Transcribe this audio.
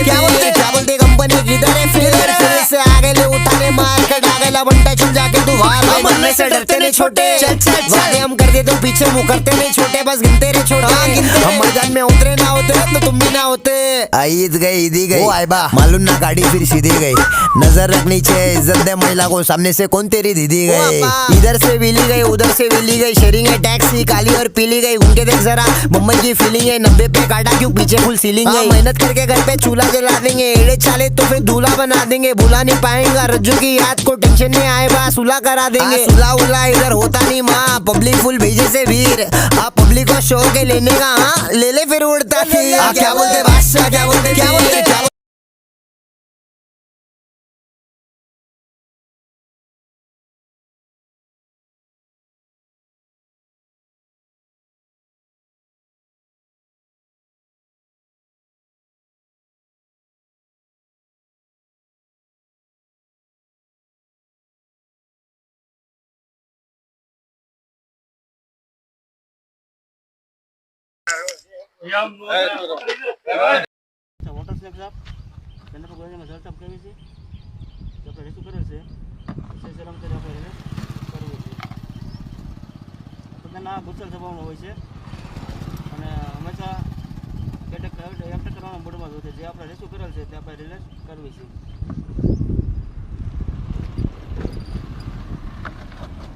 क्या बोलते कंपनी किधर है फिर से आगे ले उठाने मार कर डागला बंटा चल जाके तू बाहर बनने से डरते नहीं छोटे वादे हम कर दे तो पीछे मुंह करते नहीं छोटे बस गिनते रहे छोटे हम मैदान में उतरे ना होते तो तुम भी ना होते ईद गई ईदी गई वो आइबा मालूम ना गाड़ी फिर सीधी गई नजर रखनी चाहिए इज्जत दे महिला को सामने से कौन तेरी दीदी गई इधर से विली गई उधर से विली गई शेयरिंग है टैक्सी काली और पीली गई उनके देख जरा मुंबई की फीलिंग है 90 पे काटा क्यों पीछे फुल सीलिंग है मेहनत करके घर पे चूल्हा जला देंगे एड़े चाले तो फिर दूल्हा बना देंगे भुला नहीं पाएंगा रज्जू की याद को टेंशन नहीं आए बा सुला करा देंगे सुला उला इधर होता नहीं माँ पब्लिक फुल भेजे से वीर आप पब्लिक को शौक है लेने का हाँ ले ले फिर उड़ता फिर क्या बोलते बादशाह क्या बोलते क्या बोलते क्या વોટર સ્નેપ સાહેબ તેને પર ગોળીમાં જળ સાફ કરવી છે તો આપણે રેસુ કરેલ છે સે શરમ કરી આપણે એને કરવું છે પોતાના ગુસ્સલ સ્વભાવનો હોય છે અને હંમેશા એટેક કરવાનો મૂડમાં જ હોય છે જે આપણે રેસુ કરેલ છે તે આપણે રિલેક્સ કરવી છે